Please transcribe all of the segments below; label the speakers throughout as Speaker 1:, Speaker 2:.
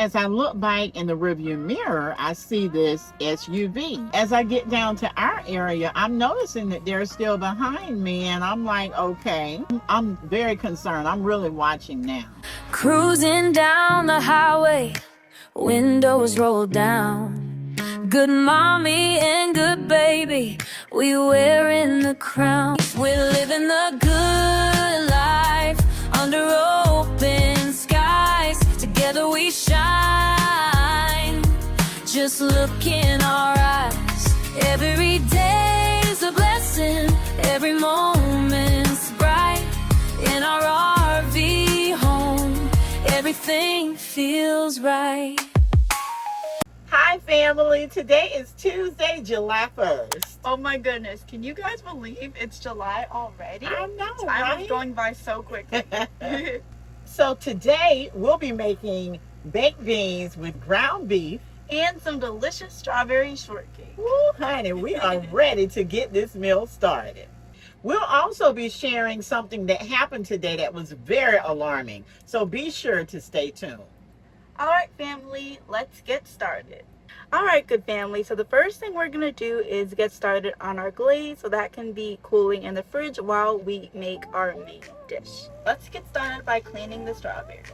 Speaker 1: As I look back in the rearview mirror, I see this SUV. As I get down to our area, I'm noticing that they're still behind me, and I'm like, okay, I'm very concerned. I'm really watching now.
Speaker 2: Cruising down the highway, windows rolled down. Good mommy and good baby, we wearing the crown. We're living the good life under open skies. Together we shine. Just look in our eyes. Every day's a blessing. Every moment's bright. In our RV home, everything feels right.
Speaker 1: Hi, family. Today is Tuesday, July 1st.
Speaker 3: Oh my goodness, can you guys believe it's July already?
Speaker 1: I know,
Speaker 3: Time
Speaker 1: right?
Speaker 3: is going by so quickly.
Speaker 1: So today we'll be making baked beans with ground beef.
Speaker 3: And some delicious strawberry shortcake.
Speaker 1: Woo, honey, we are ready to get this meal started. We'll also be sharing something that happened today that was very alarming. So be sure to stay tuned.
Speaker 3: Alright family, let's get started. Alright good family, so the first thing we're going to do is get started on our glaze so that can be cooling in the fridge while we make our main dish. Let's get started by cleaning the strawberries.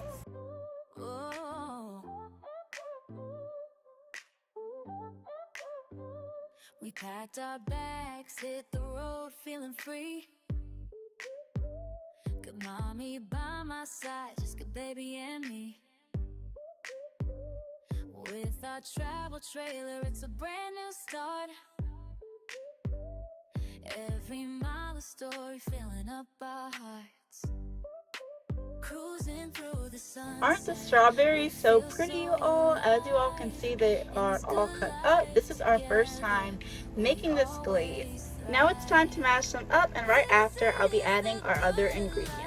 Speaker 2: We packed our bags, hit the road feeling free. Good mommy by my side, just good baby and me. With our travel trailer, it's a brand new start. Every mile a story filling up our hearts. Cruising through the sun.
Speaker 3: Aren't the strawberries so pretty, you all? As you all can see, they are all cut up. This is our first time making this glaze. Now it's time to mash them up, and right after I'll be adding our other ingredients.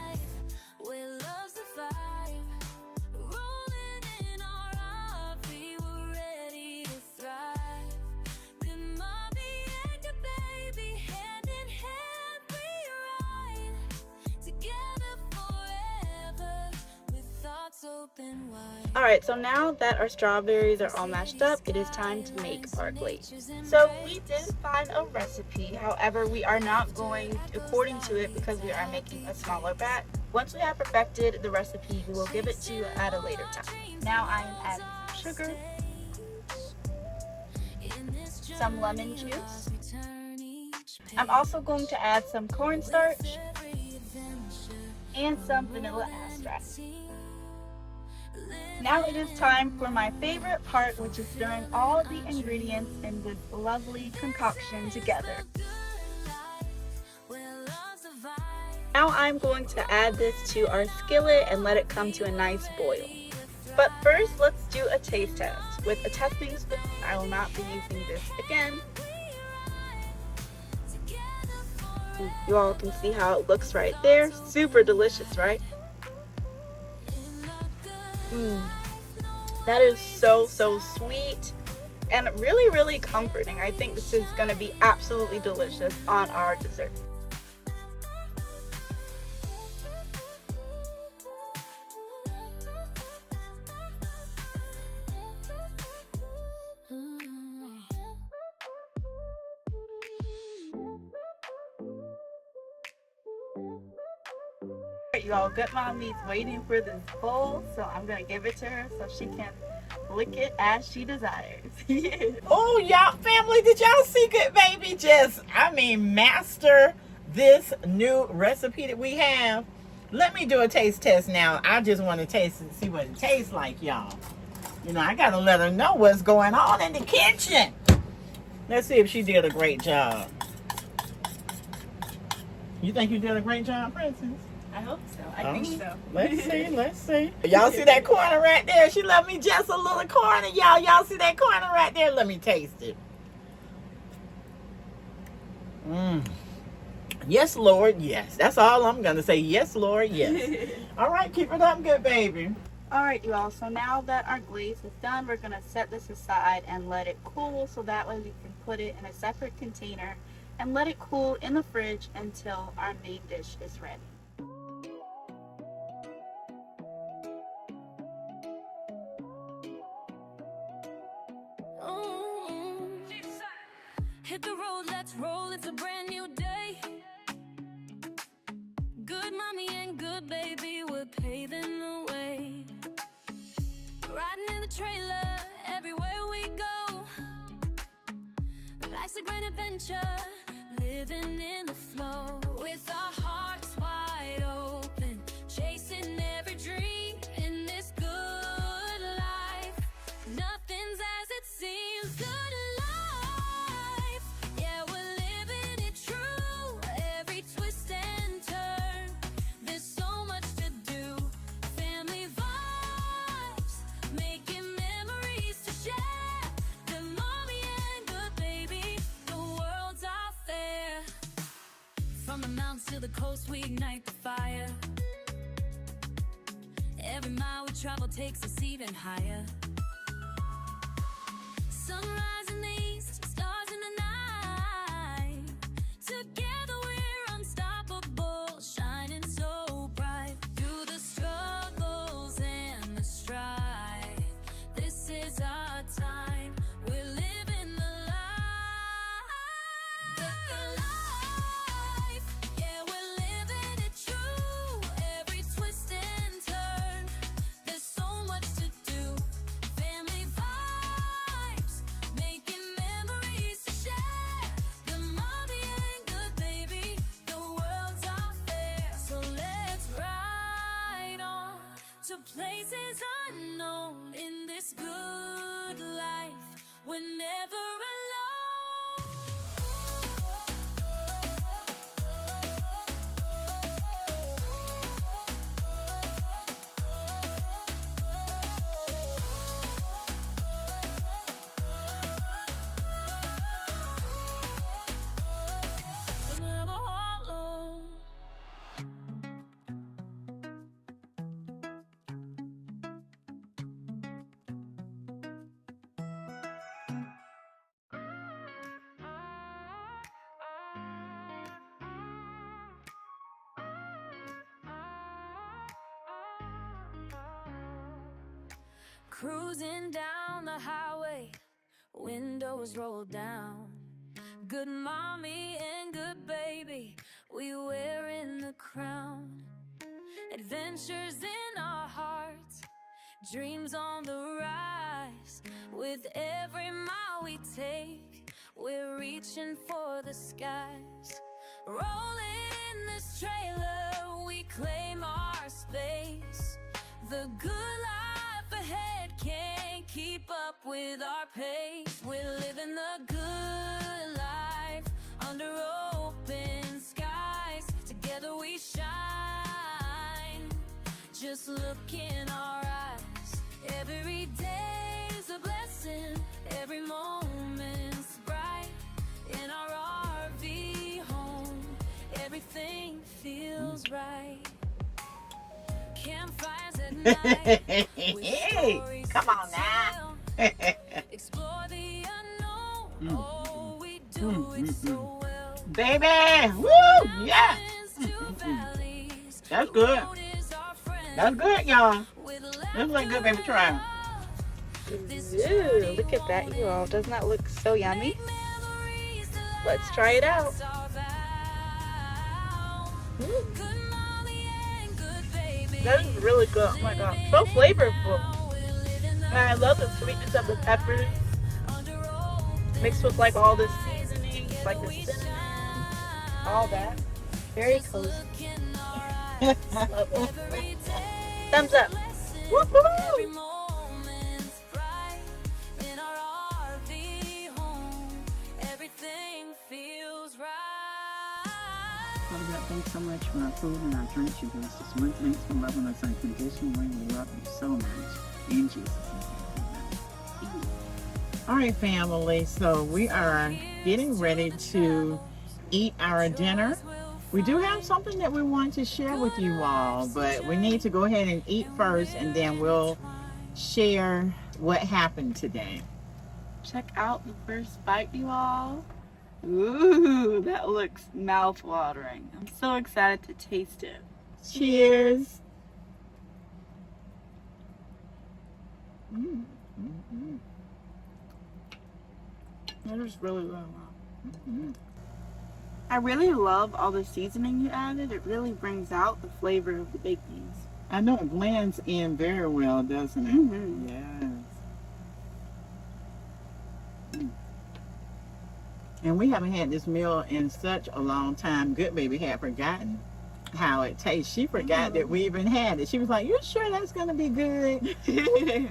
Speaker 3: Alright, so now that our strawberries are all mashed up, it is time to make our glaze. So we did find a recipe, however we are not going according to it because we are making a smaller batch. Once we have perfected the recipe, we will give it to you at a later time. Now I am adding some sugar, some lemon juice. I'm also going to add some cornstarch and some vanilla extract. Now it is time for my favorite part, which is stirring all the ingredients in this lovely concoction together. Now I'm going to add this to our skillet and let it come to a nice boil. But first, let's do a taste test. With a testing spoon, I will not be using this again. You all can see how it looks right there. Super delicious, right? That is so sweet and really comforting. I think this is going to be absolutely delicious on our dessert. You all, good mommy's waiting for this bowl, so I'm gonna give it to her so she can lick it as she desires.
Speaker 1: Oh, y'all, family, did y'all see Good Baby just, master this new recipe that we have? Let me do a taste test now. I just want to taste and see what it tastes like, y'all. You know, I gotta let her know what's going on in the kitchen. Let's see if she did a great job. You think you did a great job, Princess?
Speaker 3: I hope so. I think so.
Speaker 1: Let's see. Y'all see that corner right there? She left me just a little corner, y'all. Y'all see that corner right there? Let me taste it. Yes, Lord, yes. That's all I'm going to say. Yes, Lord, yes. All right, keep it up, Good Baby.
Speaker 3: Alright, you all, so now that our glaze is done, we're going to set this aside and let it cool so that way we can put it in a separate container and let it cool in the fridge until our main dish is ready.
Speaker 2: Hit the road, let's roll, it's a brand new day. Good mommy and good baby, we're paving the way. Riding in the trailer, everywhere we go. Life's a great adventure, living in the flow. With our hearts wide open, chasing every dream in this good life. Nothing's as it seems, good life. Yeah, we're living it true, every twist and turn. There's so much to do, family vibes, making memories to share. The mommy and good baby, the world's our fair. From the mountains to the coast, we ignite the fire. Every mile we travel takes us even higher. Sunrise in the east, stars in the night. Together we're unstoppable, shining so bright. Through the struggles and the strife, this is our time. We're living the life. The life. Yeah, we're living it true. Every twist and turn, there's so much to do. Family vibes, making memories to share. The mommy and good baby, the world's our fair. So let's ride on to places unknown. In this good life, we're never alone. Cruising down the highway, windows rolled down. Good mommy and good baby, we wearing the crown. Adventures in our hearts, dreams on the rise. With every mile we take, we're reaching for the skies. Rolling in this trailer, we claim our space. The good life ahead can't keep up with our pace. We're living the good life under open skies. Together we shine. Just look in our eyes. Every day's a blessing, every moment's bright. In our RV home, everything feels right. Campfires at night.
Speaker 1: Hey, come on now.
Speaker 2: Explore the unknown. Oh, we do it so well.
Speaker 1: Baby, woo, yeah. That's good. That's good, y'all. That's like good, baby. Try.
Speaker 3: Ooh, look at that, you all. Doesn't that look so yummy? Let's try it out. That is really good. Oh my god, so flavorful. And I love the sweetness of the peppers mixed with like all the seasonings, like the cinnamon, all that. Very cozy. Love it. Thumbs up. Woohoo!
Speaker 4: Father, thanks so much for our food and our drinks you gave us this month. Thanks for loving us unconditionally. We love you so much. In Jesus' name.
Speaker 1: All right, family. So we are getting ready to eat our dinner. We do have something that we want to share with you all, but we need to go ahead and eat first, and then we'll share what happened today.
Speaker 3: Check out the first bite, you all. Ooh, that looks mouth-watering. I'm so excited to taste it.
Speaker 1: Cheers.
Speaker 3: That is really good.
Speaker 4: Mm-hmm.
Speaker 3: I really love all the seasoning you added. It really brings out the flavor of the baked beans.
Speaker 1: I know it blends in very well, doesn't it?
Speaker 3: Mm-hmm.
Speaker 1: Yes. And we haven't had this meal in such a long time. Good baby had forgotten how it tastes. She forgot that we even had it. She was like, "You sure that's gonna be good?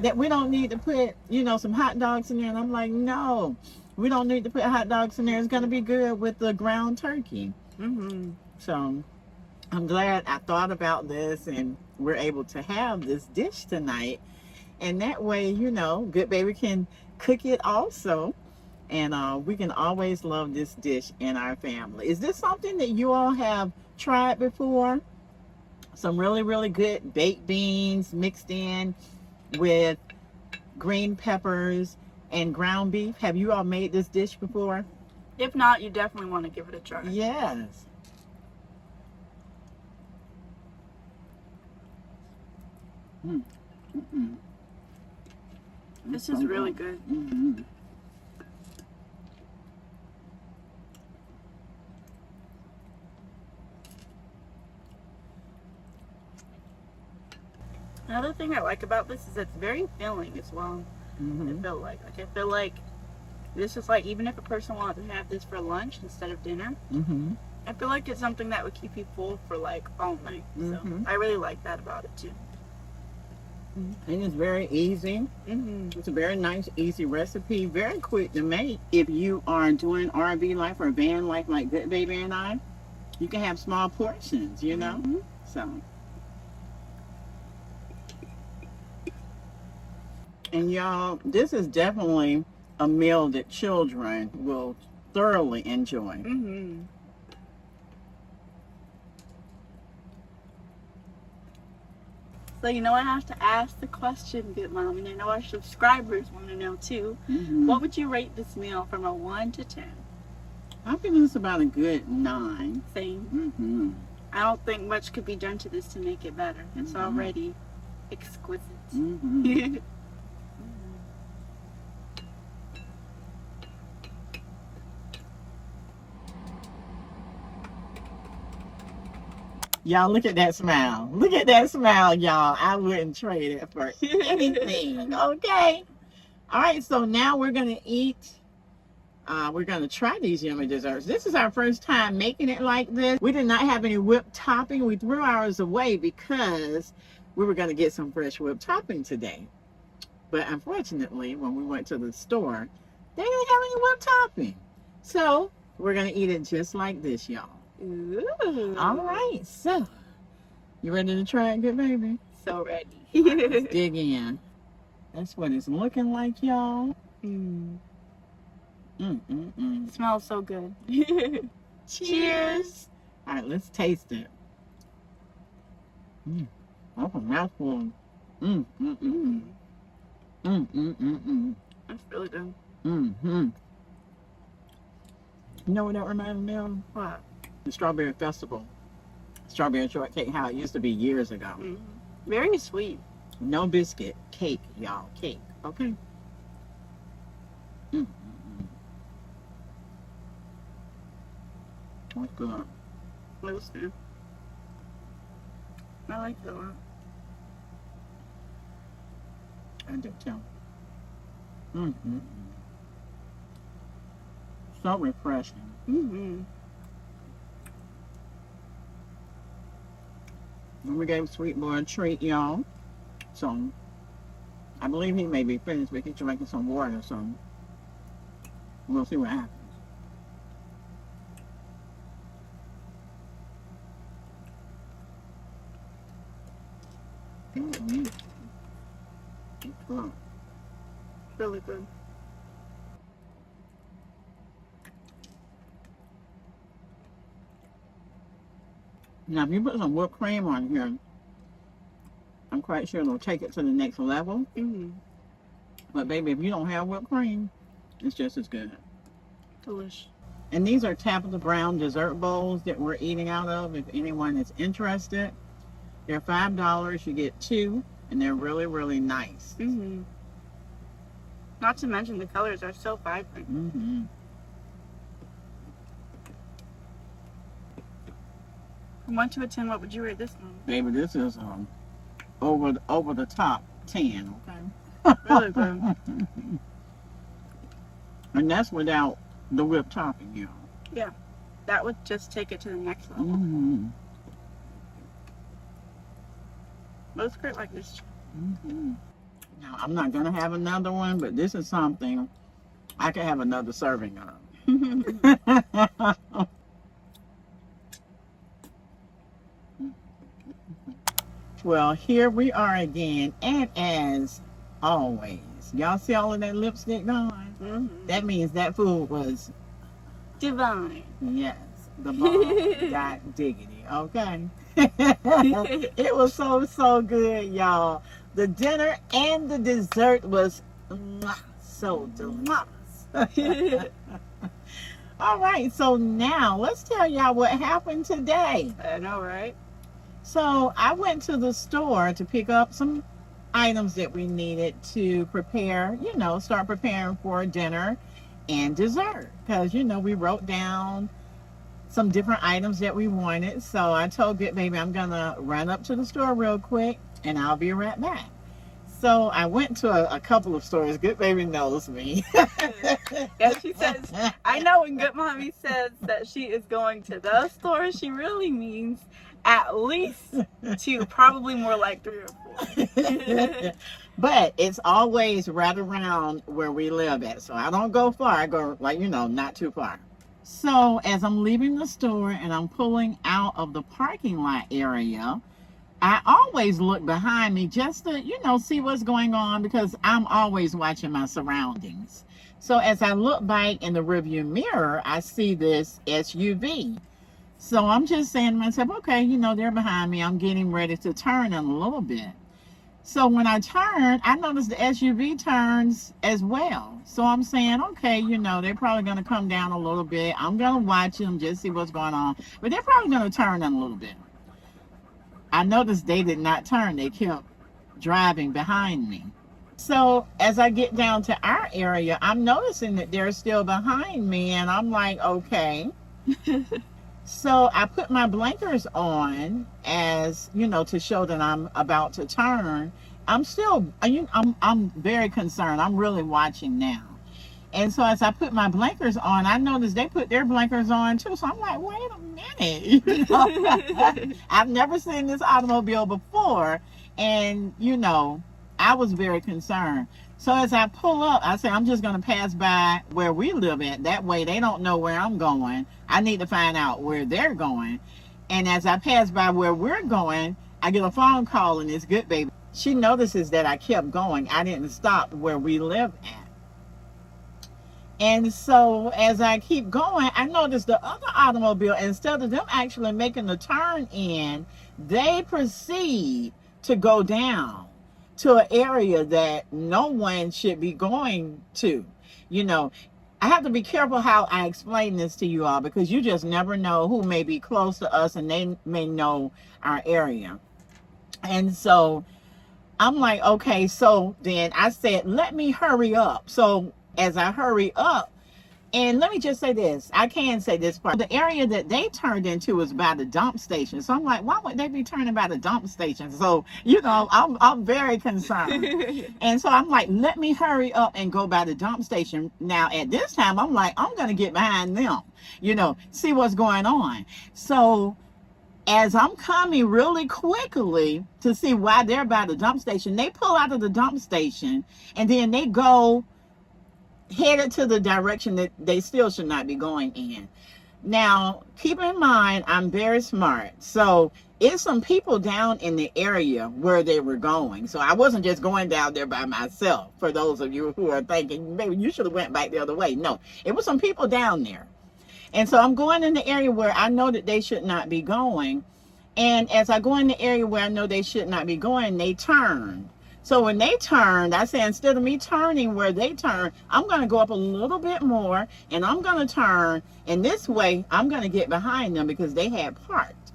Speaker 1: That we don't need to put, some hot dogs in there?" And I'm like, "No, we don't need to put hot dogs in there. It's gonna be good with the ground turkey."
Speaker 3: Mm-hmm.
Speaker 1: So I'm glad I thought about this and we're able to have this dish tonight. And that way, Good Baby can cook it also. And we can always love this dish in our family. Is this something that you all have tried before? Some really, really good baked beans mixed in with green peppers and ground beef. Have you all made this dish before?
Speaker 3: If not, you definitely want to give it a try.
Speaker 1: Yes.
Speaker 3: This is really good.
Speaker 4: Mm-hmm.
Speaker 3: Another thing I like about this is it's very filling as well.
Speaker 1: Mm-hmm.
Speaker 3: I feel like this is like, even if a person wanted to have this for lunch instead of dinner,
Speaker 1: Mm-hmm.
Speaker 3: I feel like it's something that would keep you full for like all night.
Speaker 1: Mhm.
Speaker 3: So I really like that about it too.
Speaker 1: And it's very easy.
Speaker 3: Mm-hmm.
Speaker 1: It's a very nice, easy recipe. Very quick to make. If you are doing R&B life or van life like Good Baby and I, you can have small portions,
Speaker 3: Mhm.
Speaker 1: So. And y'all, this is definitely a meal that children will thoroughly enjoy.
Speaker 3: Mm-hmm. So I have to ask the question, Good Mom, and I know our subscribers want to know too.
Speaker 1: Mm-hmm.
Speaker 3: What would you rate this meal from a 1 to 10?
Speaker 1: I think it's about a good 9.
Speaker 3: Same.
Speaker 1: Mm-hmm.
Speaker 3: I don't think much could be done to this to make it better. It's
Speaker 1: Mhm.
Speaker 3: already exquisite.
Speaker 1: Mm-hmm. Y'all, look at that smile. Look at that smile, y'all. I wouldn't trade it for anything. Okay. All right, so now we're going to eat. We're going to try these yummy desserts. This is our first time making it like this. We did not have any whipped topping. We threw ours away because we were going to get some fresh whipped topping today. But unfortunately, when we went to the store, they didn't have any whipped topping. So we're going to eat it just like this, y'all.
Speaker 3: Ooh.
Speaker 1: All right, so you ready to try it, Good Baby?
Speaker 3: So ready.
Speaker 1: Let's dig in. That's what it's looking like, y'all.
Speaker 3: Mm.
Speaker 1: Mm-mm-mm.
Speaker 3: Smells so good.
Speaker 1: Cheers. All right, let's taste it. That's a mouthful. Mm-mm-mm. Mm-mm-mm-mm.
Speaker 3: That's really good.
Speaker 1: Mm-hmm. You know what that reminds me of?
Speaker 3: What?
Speaker 1: The Strawberry Festival. Strawberry shortcake, how it used to be years ago.
Speaker 3: Mm. Very sweet.
Speaker 1: No biscuit. Cake, y'all. Cake. Okay? Mm-mm-mm. That's good.
Speaker 3: It was good. I like that one.
Speaker 1: I do too. Mm-hmm. So refreshing.
Speaker 3: Mm-hmm.
Speaker 1: And we gave Sweet Boy a treat, y'all. So, I believe he may be finished, but he's drinking some water, so we'll see what happens. Mm-hmm. It's good.
Speaker 3: Really good.
Speaker 1: Now, if you put some whipped cream on here, I'm quite sure it'll take it to the next level.
Speaker 3: Mm-hmm.
Speaker 1: But baby, if you don't have whipped cream, it's just as good.
Speaker 3: Delish.
Speaker 1: And these are Tabitha Brown dessert bowls that we're eating out of. If anyone is interested, they're $5. You get 2, and they're really, really nice.
Speaker 3: Mm-hmm. Not to mention the colors are so vibrant.
Speaker 1: Mm-hmm.
Speaker 3: From 1 to a 10, what would you rate this one?
Speaker 1: Baby, this is over the top 10, okay?
Speaker 3: Really good.
Speaker 1: And that's without the whipped topping, you know.
Speaker 3: Yeah. That would just take it to the next level.
Speaker 1: Mm-hmm.
Speaker 3: Most great like this.
Speaker 1: Mm-hmm. Now, I'm not going to have another one, but this is something I could have another serving of. Well, here we are again, and as always, y'all see all of that lipstick going?
Speaker 3: Mm-hmm.
Speaker 1: That means that food was,
Speaker 3: Divine.
Speaker 1: yes, the bomb got diggity, okay? It was so good, y'all. The dinner and the dessert was so delicious. All right, so now let's tell y'all what happened today.
Speaker 3: I know, right?
Speaker 1: So I went to the store to pick up some items that we needed to prepare, start preparing for dinner and dessert. Because, we wrote down some different items that we wanted. So I told Goodbaby I'm going to run up to the store real quick and I'll be right back. So I went to a couple of stores. Goodbaby knows me.
Speaker 3: Yeah, she says, I know when Goodmommy says that she is going to the store, she really means at least 2, probably more like 3 or 4.
Speaker 1: But it's always right around where we live at. So I don't go far. I go, not too far. So as I'm leaving the store and I'm pulling out of the parking lot area, I always look behind me just to, see what's going on because I'm always watching my surroundings. So as I look back in the rearview mirror, I see this SUV. So I'm just saying to myself, okay, they're behind me. I'm getting ready to turn in a little bit. So when I turn, I notice the SUV turns as well. So I'm saying, okay, they're probably going to come down a little bit. I'm going to watch them, just see what's going on. But they're probably going to turn in a little bit. I noticed they did not turn. They kept driving behind me. So as I get down to our area, I'm noticing that they're still behind me. And I'm like, okay. So I put my blinkers on as, to show that I'm about to turn. I'm very concerned. I'm really watching now. And so as I put my blinkers on, I noticed they put their blinkers on too. So I'm like, wait a minute. I've never seen this automobile before. And, I was very concerned. So as I pull up, I say, I'm just going to pass by where we live at. That way they don't know where I'm going. I need to find out where they're going. And as I pass by where we're going, I get a phone call and it's Goodbaby. She notices that I kept going. I didn't stop where we live at. And so as I keep going, I noticed the other automobile, instead of them actually making the turn in, they proceed to go down to an area that no one should be going to. I have to be careful how I explain this to you all because you just never know who may be close to us and they may know our area. And so I'm like, okay, so then I said, let me hurry up. So as I hurry up, and let me just say this, I can say this part. The area that they turned into was by the dump station. So I'm like, why would they be turning by the dump station? So, I'm very concerned. And so I'm like, let me hurry up and go by the dump station. Now at this time, I'm like, I'm going to get behind them, see what's going on. So as I'm coming really quickly to see why they're by the dump station, they pull out of the dump station and then they go headed to the direction that they still should not be going in. Now, keep in mind, I'm very smart. So it's some people down in the area where they were going. So I wasn't just going down there by myself. For those of you who are thinking, maybe you should have went back the other way. No, it was some people down there. And so I'm going in the area where I know that they should not be going. And as I go in the area where I know they should not be going, they turn. So when they turned, I said, instead of me turning where they turned, I'm going to go up a little bit more and I'm going to turn. And this way, I'm going to get behind them because they had parked.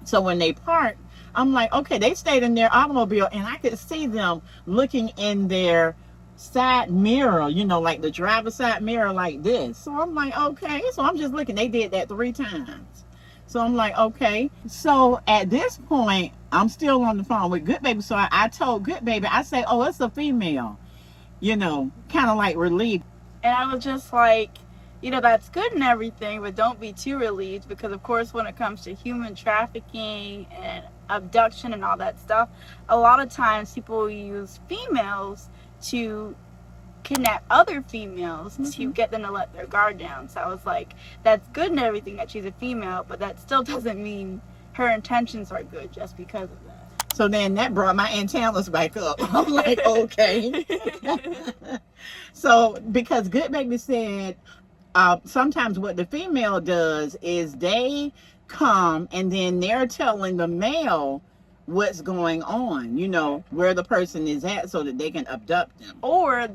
Speaker 1: So when they parked, I'm like, okay, they stayed in their automobile and I could see them looking in their side mirror, like the driver's side mirror like this. So I'm like, okay. So I'm just looking. They did that 3 times. So I'm like, okay. So at this point, I'm still on the phone with Good Baby. So I told Good Baby, I say, oh, it's a female, kind of like relief.
Speaker 3: And I was just like, that's good and everything, but don't be too relieved, because of course when it comes to human trafficking and abduction and all that stuff, a lot of times people use females to kidnap other females to get them to let their guard down. So I was like, that's good and everything that she's a female, but that still doesn't mean her intentions are good just because of that.
Speaker 1: So then that brought my antennas back up. I'm like, okay. So because Good Baby said, sometimes what the female does is they come and then they're telling the male what's going on, where the person is at, so that they can abduct them.
Speaker 3: Or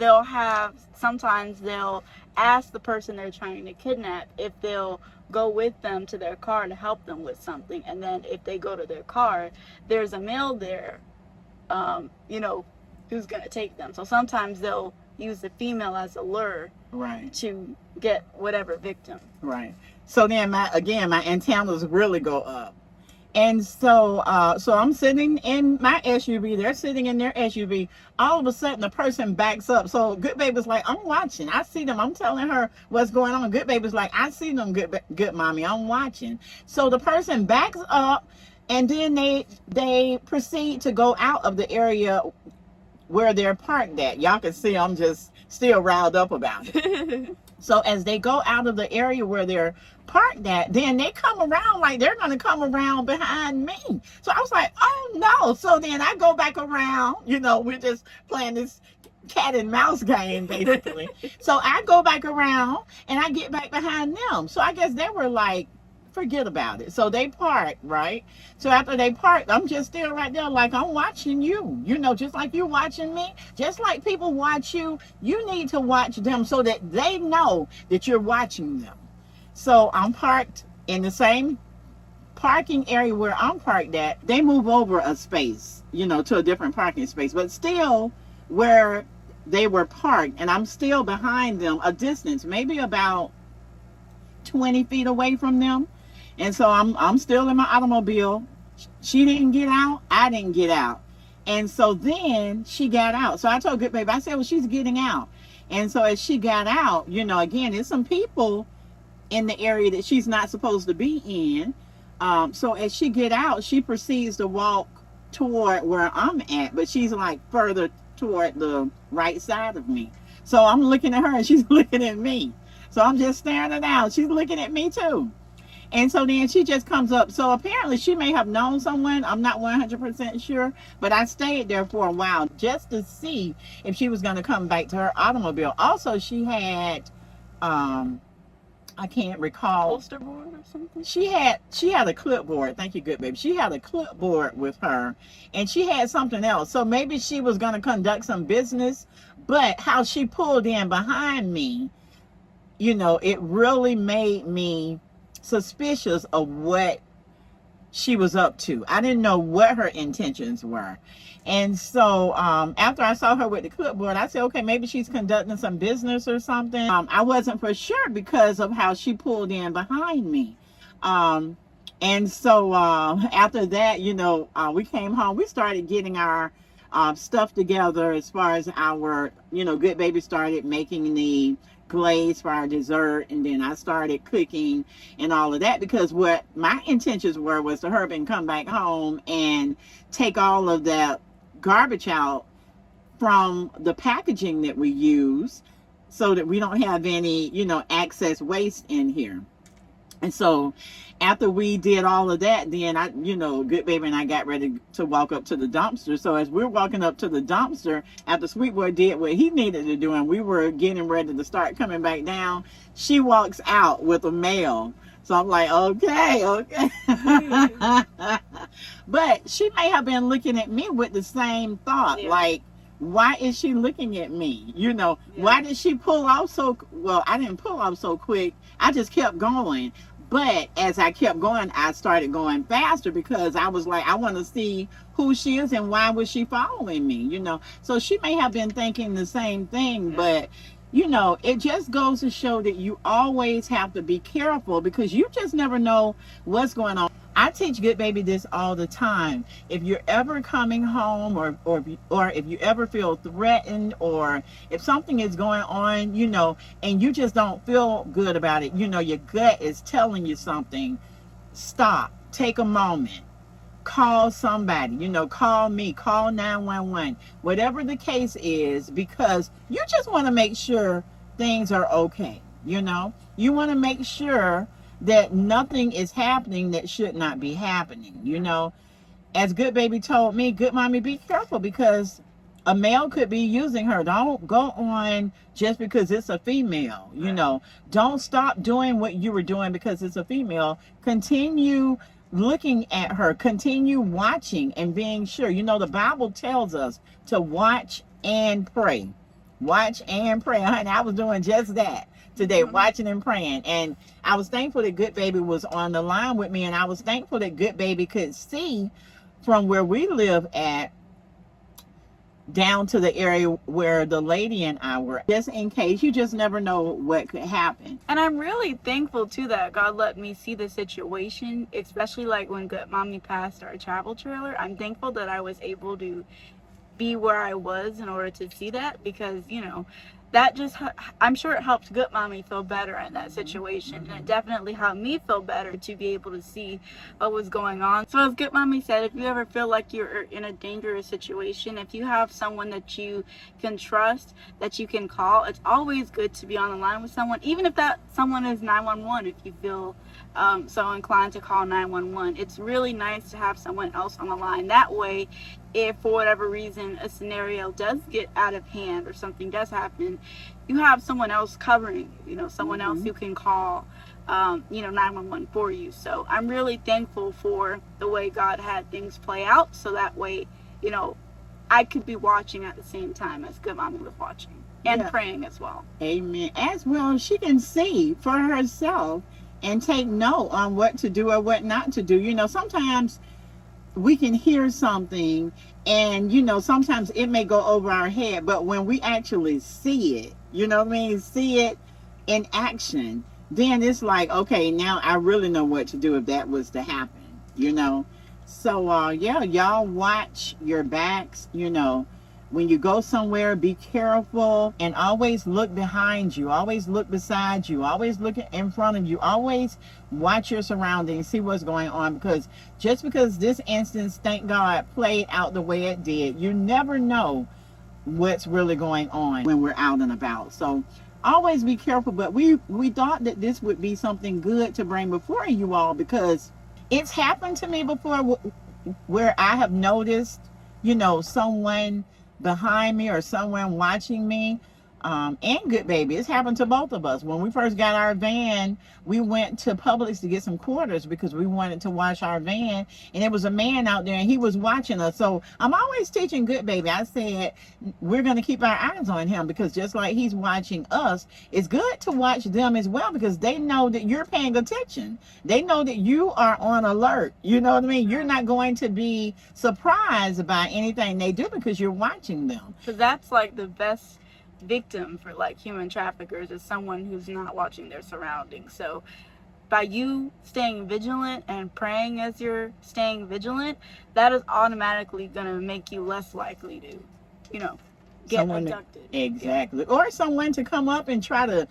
Speaker 3: sometimes they'll ask the person they're trying to kidnap if they'll go with them to their car to help them with something. And then if they go to their car, there's a male there, who's going to take them. So sometimes they'll use the female as a lure,
Speaker 1: right,
Speaker 3: to get whatever victim.
Speaker 1: Right. So then my antennas really go up. And so I'm sitting in my SUV, they're sitting in their SUV. All of a sudden the person backs up. So Good Baby's like, I'm watching, I see them. I'm telling her what's going on. Good Baby's like, I see them, good mommy, I'm watching. So the person backs up, and then they proceed to go out of the area where they're parked at. Y'all can see I'm just still riled up about it. So as they go out of the area where they're parked at, then they come around, like they're going to come around behind me. So I was like, oh no. So then I go back around, we're just playing this cat and mouse game basically. So I go back around and I get back behind them. So I guess they were like, forget about it. So they parked, right? So after they parked, I'm just still right there like, I'm watching you, just like you watching me. Just like people watch you, you need to watch them so that they know that you're watching them. So I'm parked in the same parking area where I'm parked at. They move over a space, to a different parking space, but still where they were parked, and I'm still behind them a distance, maybe about 20 feet away from them. And so I'm still in my automobile. She didn't get out, I didn't get out. And so then she got out. So I told Good Baby, I said, well, she's getting out. And so as she got out, again, there's some people in the area that she's not supposed to be in. So as she get out, she proceeds to walk toward where I'm at, but she's like further toward the right side of me. So I'm looking at her and she's looking at me. So I'm just staring her down. She's looking at me too. And so then she just comes up. So apparently she may have known someone. I'm not 100% sure. But I stayed there for a while just to see if she was going to come back to her automobile. Also, she had, I can't recall.
Speaker 3: Poster board or something?
Speaker 1: She had a clipboard. Thank you, Good Baby. She had a clipboard with her. And she had something else. So maybe she was going to conduct some business. But how she pulled in behind me, it really made me suspicious of what she was up to. I didn't know what her intentions were. And so after I saw her with the clipboard, I said, okay, maybe she's conducting some business or something. I wasn't for sure because of how she pulled in behind me. And so after that, we came home. We started getting our stuff together as far as our, Good Baby started making the glaze for our dessert, and then I started cooking and all of that, because what my intentions were was to hurry and come back home and take all of that garbage out from the packaging that we use so that we don't have any, excess waste in here. And so after we did all of that, then I, Good Baby and I got ready to walk up to the dumpster. So as we're walking up to the dumpster, after Sweet Boy did what he needed to do and we were getting ready to start coming back down, she walks out with a mail. So I'm like, okay. But she may have been looking at me with the same thought, like, why is she looking at me? Why did she pull off so, well, I didn't pull off so quick. I just kept going. But as I kept going, I started going faster because I was like, I want to see who she is and why was she following me, So she may have been thinking the same thing, but you know, it just goes to show that you always have to be careful because you just never know what's going on. I teach Good Baby this all the time. If you're ever coming home or if you ever feel threatened or if something is going on, you know, and you just don't feel good about it, you know, your gut is telling you something, stop, take a moment, call somebody, you know, call me, call 911, whatever the case is, because you just want to make sure things are okay. You know, you want to make sure that nothing is happening that should not be happening. You know, as Good Baby told me, Good Mommy, be careful because a male could be using her. Don't go on just because it's a female. You know, don't stop doing what you were doing because it's a female. Continue looking at her, continue watching and being sure. You know, the Bible tells us to watch and pray. Watch and pray. Honey, I was doing just that today, watching and praying. And I was thankful that Good Baby was on the line with me, and I was thankful that Good Baby could see from where we live at down to the area where the lady and I were, just in case. You just never know what could happen.
Speaker 3: And I'm really thankful too that God let me see the situation, especially like when Good Mommy passed our travel trailer. I'm thankful that I was able to be where I was in order to see that, because, you know, that just, I'm sure it helped Good Mommy feel better in that situation, and it definitely helped me feel better to be able to see what was going on. So as Good Mommy said, if you ever feel like you're in a dangerous situation, if you have someone that you can trust, that you can call, it's always good to be on the line with someone, even if that someone is 911. If you feel so inclined to call 911, it's really nice to have someone else on the line. That way, if for whatever reason a scenario does get out of hand or something does happen, you have someone else covering, you know, someone else who can call, 911 for you. So I'm really thankful for the way God had things play out, so that way, you know, I could be watching at the same time as Good Mommy was watching and praying as well.
Speaker 1: Amen. As well, she can see for herself and take note on what to do or what not to do. You know, sometimes we can hear something and, you know, sometimes it may go over our head, but when we actually see it, you know what I mean, see it in action, then it's like, okay, now I really know what to do if that was to happen, you know. So y'all watch your backs, you know. When you go somewhere, be careful and always look behind you. Always look beside you. Always look in front of you. Always watch your surroundings, see what's going on. Because just because this instance, thank God, played out the way it did, you never know what's really going on when we're out and about. So always be careful. But we thought that this would be something good to bring before you all, because it's happened to me before where I have noticed, you know, someone behind me or someone watching me, and Good Baby. It's happened to both of us. When we first got our van, we went to Publix to get some quarters because we wanted to wash our van, and there was a man out there and he was watching us. So I'm always teaching Good Baby. I said we're going to keep our eyes on him, because just like he's watching us, it's good to watch them as well, because they know that you're paying attention. They know that you are on alert. You know what I mean? You're not going to be surprised by anything they do because you're watching them.
Speaker 3: So that's like the best victim for like human traffickers, is someone who's not watching their surroundings. So by you staying vigilant and praying as you're staying vigilant, that is automatically going to make you less likely to, you know, get abducted.
Speaker 1: Exactly. Or someone to come up and try to,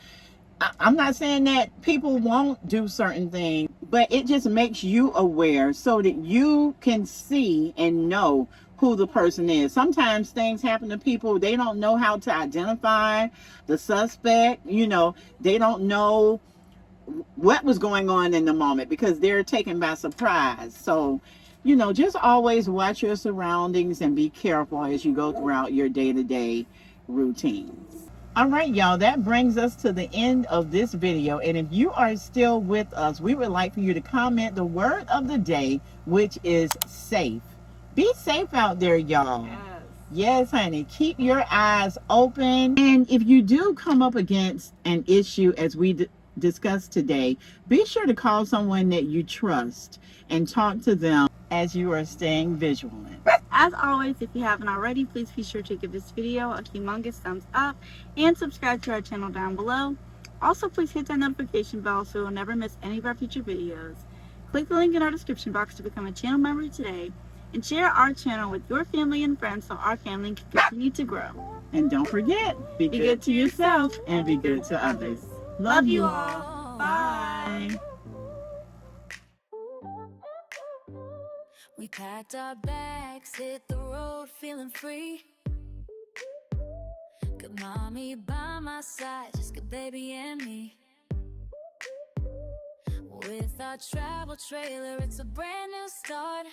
Speaker 1: I'm not saying that people won't do certain things, but it just makes you aware so that you can see and know who the person is. Sometimes things happen to people, they don't know how to identify the suspect, you know, they don't know what was going on in the moment because they're taken by surprise. So, you know, just always watch your surroundings and be careful as you go throughout your day-to-day routines. All right, y'all, that brings us to the end of this video. And if you are still with us, we would like for you to comment the word of the day, which is safe. Be safe out there, y'all. Yes, honey. Keep your eyes open. And if you do come up against an issue as we discussed today, be sure to call someone that you trust and talk to them
Speaker 4: as you are staying vigilant.
Speaker 3: As always, if you haven't already, please be sure to give this video a humongous thumbs up and subscribe to our channel down below. Also, please hit that notification bell so you'll never miss any of our future videos. Click the link in our description box to become a channel member today, and share our channel with your family and friends so our family can continue to grow.
Speaker 4: And don't forget, be good to yourself and be good to others.
Speaker 3: Love you all. Bye.
Speaker 2: We packed our bags, hit the road, feeling free. Good mommy by my side, just good baby and me. With our travel trailer, it's a brand new start.